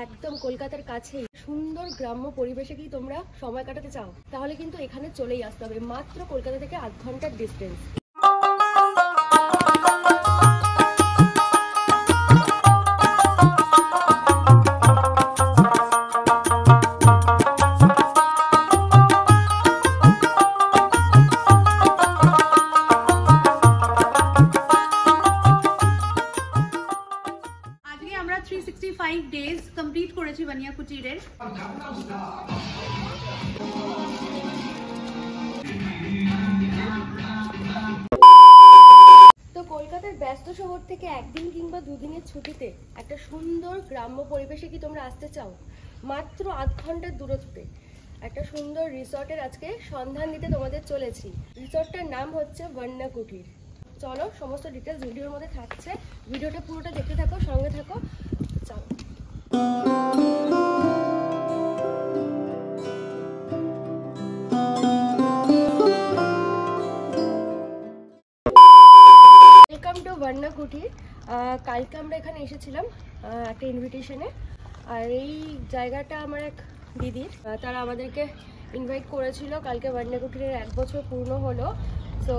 একদম কলকাতার কাছেই সুন্দর গ্রাম্য পরিবেশে কি তোমরা সময় কাটাতে চাও, তাহলে কিন্তু এখানে চলেই আসতে হবে। মাত্র কলকাতা থেকে 8 ঘন্টার ডিস্টেন্স। আমরা 365 ডেজ কমপ্লিট করেছি বানিয়া কুটিরের। তো কলকাতার ব্যস্ত শহর থেকে একদিন কিংবা দুদিনের ছুটিতে একটা সুন্দর গ্রাম্য পরিবেশে কি তোমরা আসতে চাও? মাত্র 8 ঘন্টার দূরত্বে একটা সুন্দর রিসর্টের আজকে সন্ধান দিতে তোমাদের চলেছি। রিসর্টটার নাম হচ্ছে বন্যা কুটির। চলো, সমস্ত ডিটেলস ভিডিওর মধ্যে থাকছে, ভিডিওটা পুরোটা দেখতে থাকো, সঙ্গে থাকো। চলো। ওয়েলকাম টু বন্যা কুটির। কালকে আমরা এখানে এসেছিলাম একটা ইনভিটেশনে, আর এই জায়গাটা আমার এক দিদির, তারা আমাদেরকে ইনভাইট করেছিল। কালকে বন্যা কুটিরের 1 বছর পূর্ণ হলো। সো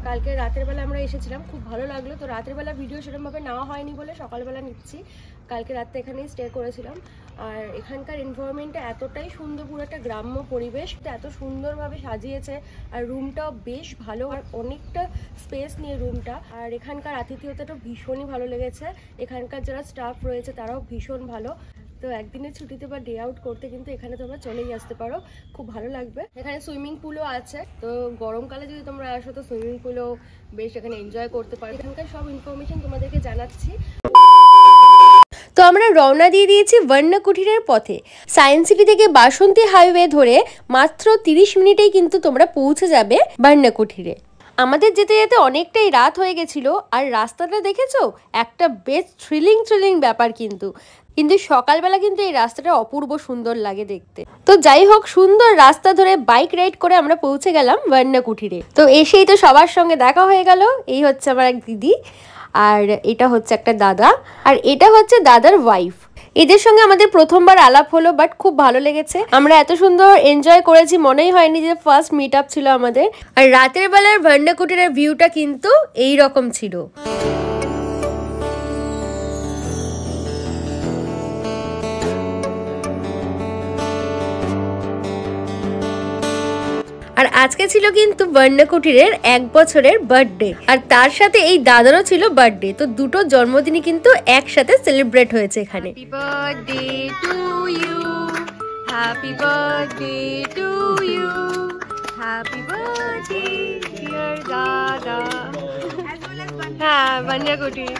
কালকে রাতের বেলা আমরা এসেছিলাম, খুব ভালো লাগলো। তো রাতের বেলা ভিডিও সেরকমভাবে নেওয়া হয়নি বলে সকালবেলা নিচ্ছি। কালকে রাতে এখানেই স্টে করেছিলাম। আর এখানকার এনভায়রনমেন্টটা এতটাই সুন্দর, পুরো একটা গ্রাম্য পরিবেশ, এত সুন্দরভাবে সাজিয়েছে। আর রুমটাও বেশ ভালো, আর অনেকটা স্পেস নিয়ে রুমটা। আর এখানকার আতিথেয়তাটা ভীষণই ভালো লেগেছে। এখানকার যারা স্টাফ রয়েছে তারাও ভীষণ ভালো। তো একদিনের ছুটিতে বা ডে আউট করতে কিন্তু এখানে তোমরা চলেই আসতে পারো, খুব ভালো লাগবে। এখানে সুইমিং পুলও আছে, তো গরমকালে যদি তোমরা আসো তো সুইমিং পুলও বেশ এখানে এনজয় করতে পারো। এখানকার সব ইনফরমেশন তোমাদেরকে জানাচ্ছি। তো আমরা রওনা দিয়ে দিয়েছি বন্যা কুটিরের পথে। সায়েন্স সিটি থেকে বাসন্তী হাইওয়ে ধরে মাত্র 30 মিনিটেই কিন্তু তোমরা পৌঁছে যাবে বন্যা কুটিরে। আমাদের যেতে যেতে অনেকটাই রাত হয়ে গেছিল। আর রাস্তাটা দেখেছো, একটা বেশ থ্রিলিং ব্যাপার কিন্তু সকালবেলা কিন্তু এই রাস্তাটা অপূর্ব সুন্দর লাগে দেখতে। তো যাই হোক, সুন্দর রাস্তা ধরে বাইক রাইড করে আমরা পৌঁছে গেলাম বন্যা কুটিরে। তো এসেই তো সবার সঙ্গে দেখা হয়ে গেল। এই হচ্ছে আমার এক দিদি, আর এটা হচ্ছে একটা দাদা, আর এটা হচ্ছে দাদার ওয়াইফ। এদের সঙ্গে আমাদের প্রথমবার আলাপ হলো, বাট খুব ভালো লেগেছে। আমরা এত সুন্দর এনজয় করেছি, মনেই হয়নি যে ফার্স্ট মিট আপ ছিল আমাদের। আর রাতের বেলার বন্যা কুটিরের ভিউটা কিন্তু এই রকম ছিল। আর আজকে ছিল কিন্তু বন্যা কুটিরের 1 বছরের বার্থডে, আর তার সাথে এই দাদারও ছিল বার্থডে। তো দুটো জন্মদিনই কিন্তু একসাথে সেলিব্রেট হয়েছে এখানে। Happy birthday to you, happy birthday to you, happy birthday dear দাদা। হ্যাঁ, বন্যা কুটির।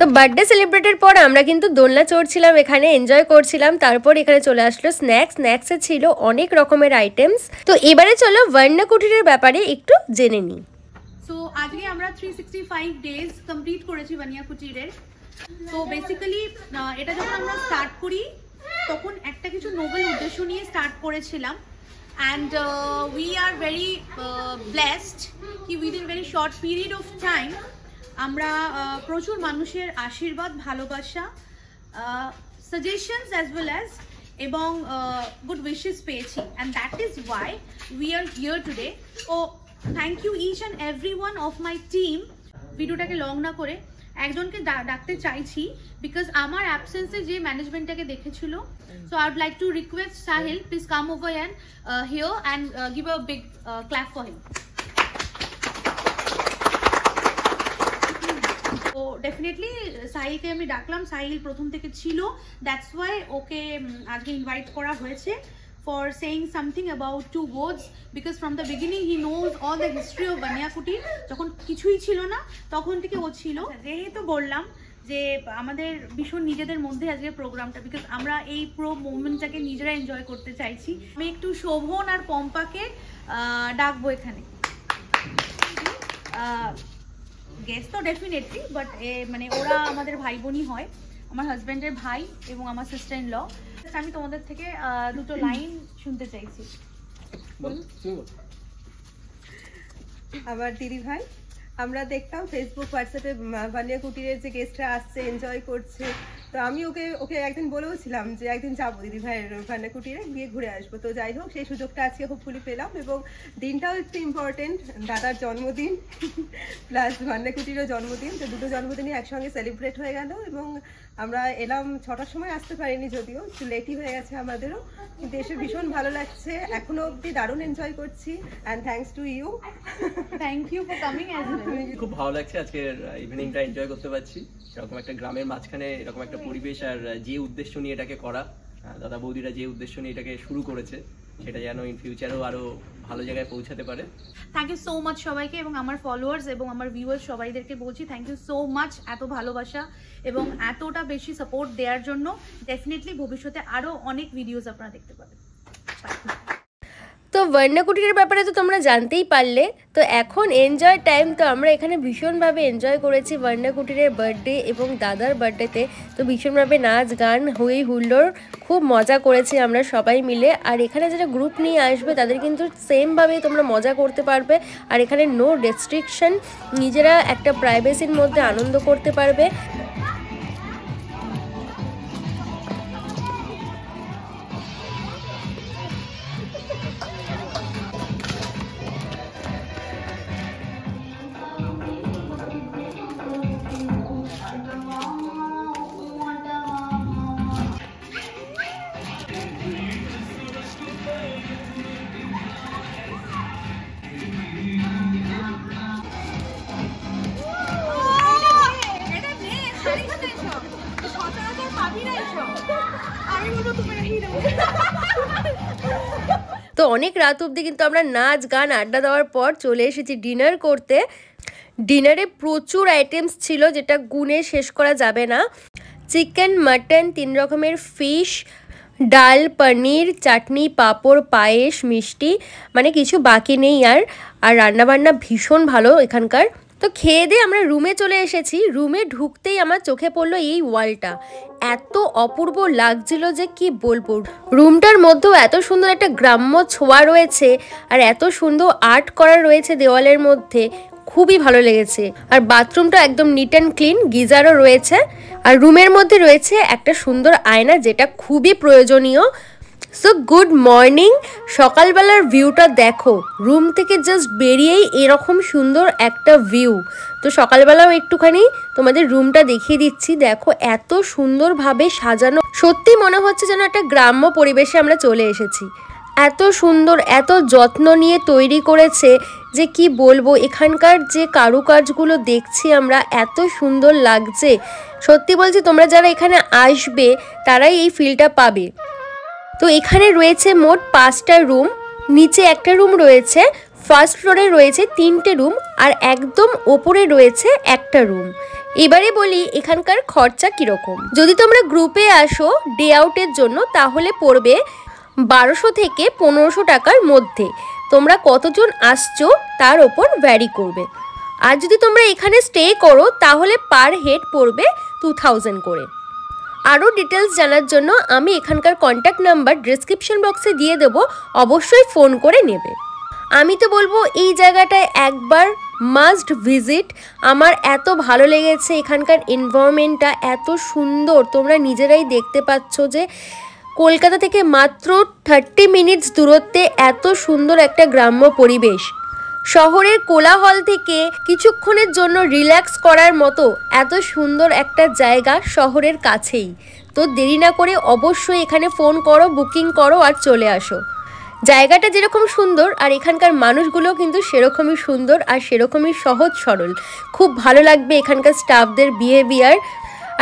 তো বার্থডে সেলিব্রেটের পর আমরা কিন্তু দোলনা চড়ছিলাম, এখানে এনজয় করছিলাম। তারপর এখানে চলে আসলো স্ন্যাক্সে ছিল অনেক রকমের আইটেমস। তো এবারে চলো বন্যা কুটিরের ব্যাপারে একটু জেনে নিই। সো আজকে আমরা 365 ডেজ কমপ্লিট করেছি বানিয়া কুটিরের। তো বেসিক্যালি এটা যখন আমরা স্টার্ট করি তখন একটা কিছু নোবেল উদ্দেশ্য নিয়ে স্টার্ট করেছিলাম। And we are very blessed কি within very short period of time আমরা প্রচুর মানুষের আশীর্বাদ, ভালোবাসা, সাজেশনস অ্যাজ ওয়েল অ্যাজ এবং গুড উইশেস পেয়েছি। And that is why we are here today. ও thank you each and every one of my team. ভিডিওটাকে লং না করে একজনকে ডাকতে চাইছি, বিকজ আমার অ্যাবসেন্সে যে ম্যানেজমেন্টটাকে দেখেছিল। So I would like to request Sahil, please come over and here and give a big clap for him. তো ডেফিনেটলি সাহিলকে আমি ডাকলাম, সাহিল প্রথম থেকে ছিল, দ্যাটস ওয়াই ওকে আজকে ইনভাইট করা হয়েছে for saying something about 2 words, because from the beginning he knows all the history of বানিয়া কুটির। যখন কিছুই ছিল না তখন থেকে ও ছিল। যেহেতু বললাম যে আমাদের ভীষণ নিজেদের মধ্যে আজকে প্রোগ্রামটা, বিকজ আমরা এই পুরো মোমেন্টটাকে নিজেরা এনজয় করতে চাইছি। আমি একটু শোভন আর পম্পাকে ডাকবো এখানে। গেস্ট তো ডেফিনেটলি, বাট মানে ওরা আমাদের ভাই বোনই হয়, আমার হাজব্যান্ডের ভাই এবং আমার সিস্টার ইন ল। আমি তোমাদের থেকে দুটো লাইন শুনতে চাইছি। আমার দিদি ভাই, আমরা দেখতাম ফেসবুক হোয়াটসঅ্যাপে বানিয়া কুটিরের যে গেস্টরা আসছে, এনজয় করছে, তো আমি ওকে একদিন বলেওছিলাম যে একদিন যাবো দিদি ভাইয়ের ভান্ডা কুটিরে গিয়ে ঘুরে আসবো। তো যাই হোক সেই সুযোগটা আজকে হোপফুলি পেলাম, এবং দিনটাও একটু ইম্পর্টেন্ট, দাদার জন্মদিন প্লাস ভান্ডা কুটিরও জন্মদিন, তো দুটো জন্মদিনই একসঙ্গে সেলিব্রেট হয়ে গেল। এবং আমরা এলাম 6টার সময়, আসতে পারিনি যদিও, একটু লেটই হয়ে গেছে আমাদেরও, কিন্তু এসে ভীষণ ভালো লাগছে, এখনো অবধি দারুণ এনজয় করছি। And thanks to you, thank you for coming as well. খুব ভালো লাগছে আজকের ইভিনিংটা এনজয় করতে পারছি, এরকম একটা গ্রামের মাঝখানে এরকম একটা পরিবেশ, আর যে উদ্দেশ্য নিয়ে এটাকে করা, দাদা বৌদিরা যে উদ্দেশ্য নিয়ে এটাকে শুরু করেছে সেটা যেন ইন ফিউচারেও আরো ভালো জায়গায় পৌঁছাতে পারে। থ্যাংক ইউ সো মাচ সবাইকে, এবং আমার ফলোয়ার্স এবং আমার ভিউয়ার্স সবাইদেরকে বলছি থ্যাংক ইউ সো মাচ এত ভালোবাসা এবং এতটা বেশি সাপোর্ট দেওয়ার জন্য। ডেফিনেটলি ভবিষ্যতে আরো অনেক ভিডিওস আপনারা দেখতে পাবেন। তো ভান্ডা কুটিরের ব্যাপারে তো তোমরা জানতেই পারলে। তো এখন এনজয় টাইম, তো আমরা এখানে ভীষণভাবে এনজয় করেছি ভান্ডা কুটিরের বার্থডে এবং দাদার বার্থডেতে। তো ভীষণভাবে নাচ গান হই হুল্লোড়, খুব মজা করেছি আমরা সবাই মিলে। আর এখানে যারা গ্রুপ নিয়ে আসবে তাদের কিন্তু সেমভাবে তোমরা মজা করতে পারবে, আর এখানে নো রেস্ট্রিকশন, নিজেরা একটা প্রাইভেসির মধ্যে আনন্দ করতে পারবে। তো অনেক রাত অবধি কিন্তু আমরা নাচ গান আড্ডা দেওয়ার পর চলে এসেছি ডিনার করতে। ডিনারে প্রচুর আইটেমস ছিল, যেটা গুণে শেষ করা যাবে না। চিকেন, মাটন, 3 রকমের ফিশ, ডাল, পনির, চাটনি, পাঁপড়, পায়েস, মিষ্টি, মানে কিছু বাকি নেই। আর রান্নাবান্না ভীষণ ভালো এখানকার। তো খেয়ে দিয়ে আমরা রুমে চলে এসেছি। রুমে ঢুকতেই আমার চোখে পড়লো এই ওয়ালটা, এত অপূর্ব লাগছিল যে কি বলবো। রুমটার মধ্যেও এত সুন্দর একটা গ্রাম্য ছোঁয়া রয়েছে, আর এত সুন্দর আর্ট করা রয়েছে দেওয়ালের মধ্যে, খুবই ভালো লেগেছে। আর বাথরুমটা একদম নিট অ্যান্ড ক্লিন, গিজারও রয়েছে। আর রুমের মধ্যে রয়েছে একটা সুন্দর আয়না, যেটা খুবই প্রয়োজনীয়। সো গুড মর্নিং, সকালবেলার ভিউটা দেখো, রুম থেকে জাস্ট বেরিয়েই এরকম সুন্দর একটা ভিউ। তো সকালবেলাও একটুখানি তোমাদের রুমটা দেখিয়ে দিচ্ছি, দেখো এত সুন্দরভাবে সাজানো, সত্যি মনে হচ্ছে যেন একটা গ্রাম্য পরিবেশে আমরা চলে এসেছি। এত সুন্দর, এত যত্ন নিয়ে তৈরি করেছে যে কি বলবো। এখানকার যে কারুকাজগুলো দেখছি আমরা, এত সুন্দর লাগছে। সত্যি বলছি, তোমরা যারা এখানে আসবে তারাই এই ফিলটা পাবে। তো এখানে রয়েছে মোট 5টা রুম, নিচে একটা রুম রয়েছে, ফার্স্ট ফ্লোরে রয়েছে 3টে রুম, আর একদম ওপরে রয়েছে একটা রুম। এবারে বলি এখানকার খরচা কীরকম। যদি তোমরা গ্রুপে আসো ডে আউটের জন্য, তাহলে পড়বে 1200 থেকে 1500 টাকার মধ্যে। তোমরা কতজন আসছো তার ওপর ভ্যারি করবে। আর যদি তোমরা এখানে স্টে করো তাহলে পার হেড পড়বে 2000 করে। আরও ডিটেলস জানার জন্য আমি এখানকার কন্ট্যাক্ট নাম্বার ডেসক্রিপশন বক্সে দিয়ে দেবো, অবশ্যই ফোন করে নেবে। আমি তো বলবো এই জায়গাটায় একবার মাস্ট ভিজিট। আমার এত ভালো লেগেছে, এখানকার এনভায়রনমেন্টটা এত সুন্দর, তোমরা নিজেরাই দেখতে পাচ্ছ যে কলকাতা থেকে মাত্র 30 মিনিটস দূরত্বে এত সুন্দর একটা গ্রাম্য পরিবেশ। শহরের কোলাহল থেকে কিছুক্ষণের জন্য রিল্যাক্স করার মতো এত সুন্দর একটা জায়গা শহরের কাছেই। তো দেরি না করে অবশ্যই এখানে ফোন করো, বুকিং করো আর চলে আসো। জায়গাটা যেরকম সুন্দর, আর এখানকার মানুষগুলো কিন্তু সেরকমই সুন্দর আর সেরকমই সহজ সরল। খুব ভালো লাগবে এখানকার স্টাফদের বিহেভিয়ার।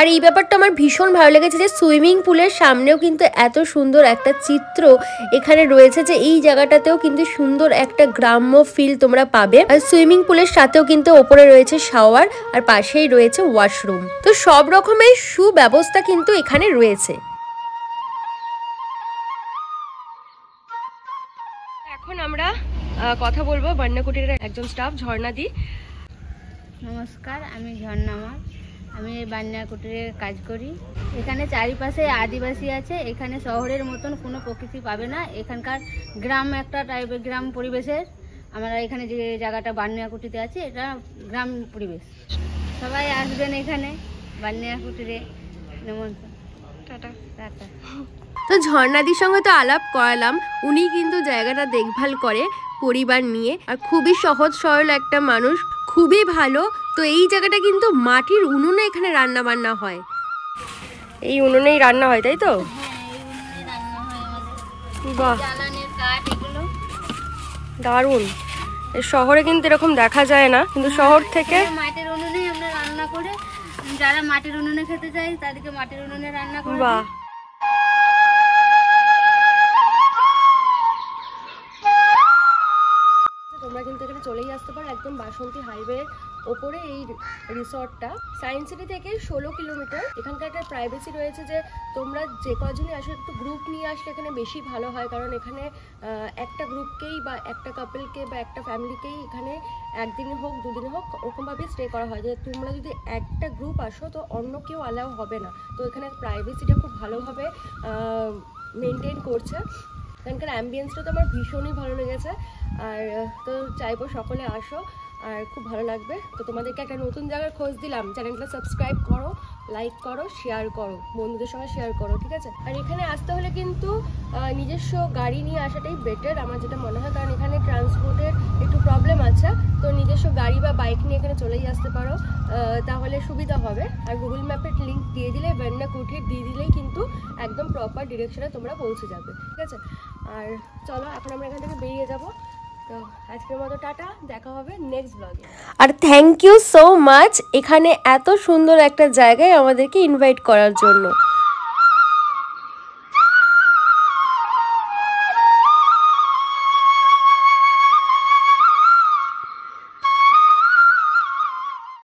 আর এই ব্যাপারটা আমার ভীষণ ভালো লেগেছে যে সুইমিং পুলের সামনেও কিন্তু এত সুন্দর একটা চিত্র এখানে রয়েছে, যে এই জায়গাটাতেও কিন্তু সুন্দর একটা গ্রাম্য ফিল তোমরা পাবে। আর সুইমিং পুলের সাথেও কিন্তু ওপরে রয়েছে শাওয়ার, আর পাশেই রয়েছে ওয়াশরুম। তো সব রকমের সুব্যবস্থা কিন্তু এখানে রয়েছে। এখন আমরা কথা বলবো বন্যকুটিরের একজন স্টাফ, ঝর্ণাদি। নমস্কার, আমি ঝর্ণা মাল। আমি বান্যাকুটিরে কাজ করি। এখানে চারিপাশে আদিবাসী আছে। এখানে শহরের মতন কোনো প্রকৃতি পাবে না। এখানকার গ্রাম একটা টাইপের গ্রাম পরিবেশের। আমরা এখানে যে জায়গাটা বান্যাকুটিতে আছে, এটা গ্রাম পরিবেশ। সবাই আসবেন এখানে বান্যাকুটিরে, নমস্কার, টাটা টাটা। তো ঝর্ণাদির সঙ্গে তো আলাপ করালাম, উনি কিন্তু জায়গাটা দেখভাল করে পরিবার নিয়ে, আর খুবই সহজ সরল একটা মানুষ, খুবই ভালো। তো এই জায়গাটা কিন্তু মাটির উনুনে এখানে রান্না বান্না হয়, এই উনুনেই রান্না হয়, তাই তো? হ্যাঁ, এই উনুনে রান্না হয় আমাদের। বাহ, জ্বালানির কাঠ এগুলো। দারুণ। শহরে কিন্তু এরকম দেখা যায় না, কিন্তু শহর থেকে মাটির উনুনে আমরা রান্না করে, যারা মাটির উনুনে খেতে চায় তাদেরকে মাটির উনুনে রান্না করে দিই। বাহ, তোমরা কিন্তু এখানে চলেই আসতে পারো, একদম বাসন্তী হাইওয়ে ওপরে এই রিসর্টটা। সায়েন্স সিটি থেকে 16 কিলোমিটার। এখানকার একটা প্রাইভেসি রয়েছে যে তোমরা যে কজনই আসো একটু গ্রুপ নিয়ে আসলে এখানে বেশি ভালো হয়, কারণ এখানে একটা গ্রুপকেই বা একটা কাপলকে বা একটা ফ্যামিলিকেই এখানে একদিনে হোক দুদিনে হোক ওরকমভাবে স্টে করা হয়, যে তোমরা যদি একটা গ্রুপ আসো তো অন্য কেউ অ্যালাউ হবে না। তো এখানে প্রাইভেসিটা খুব ভালোভাবে মেনটেন করছে। এখানকার অ্যাম্বিয়েন্সটা তো আমার ভীষণই ভালো লেগেছে, আর তো চাইবো সকলে আসো, আর খুব ভালো লাগবে। তো তোমাদেরকে একটা নতুন জায়গার খোঁজ দিলাম, চ্যানেলটা সাবস্ক্রাইব করো, লাইক করো, শেয়ার করো, বন্ধুদের সঙ্গে শেয়ার করো, ঠিক আছে? আর এখানে আসতে হলে কিন্তু নিজস্ব গাড়ি নিয়ে আসাটাই বেটার আমার যেটা মনে হয়, কারণ এখানে ট্রান্সপোর্টের একটু প্রবলেম আছে। তো নিজস্ব গাড়ি বা বাইক নিয়ে এখানে চলেই আসতে পারো, তাহলে সুবিধা হবে। আর গুগল ম্যাপের লিঙ্ক দিয়ে দিলে, ভান্না কুটির দিয়ে দিলেই কিন্তু একদম প্রপার ডিরেকশনে তোমরা পৌঁছে যাবে, ঠিক আছে? আর চলো এখন আমরা এখান থেকে বেরিয়ে যাবো। তো আজকের মতো টাটা, দেখা হবে নেক্সট ব্লগে। আর থ্যাংক ইউ সো মাচ এখানে এত সুন্দর একটা জায়গায় আমাদেরকে ইনভাইট করার জন্য।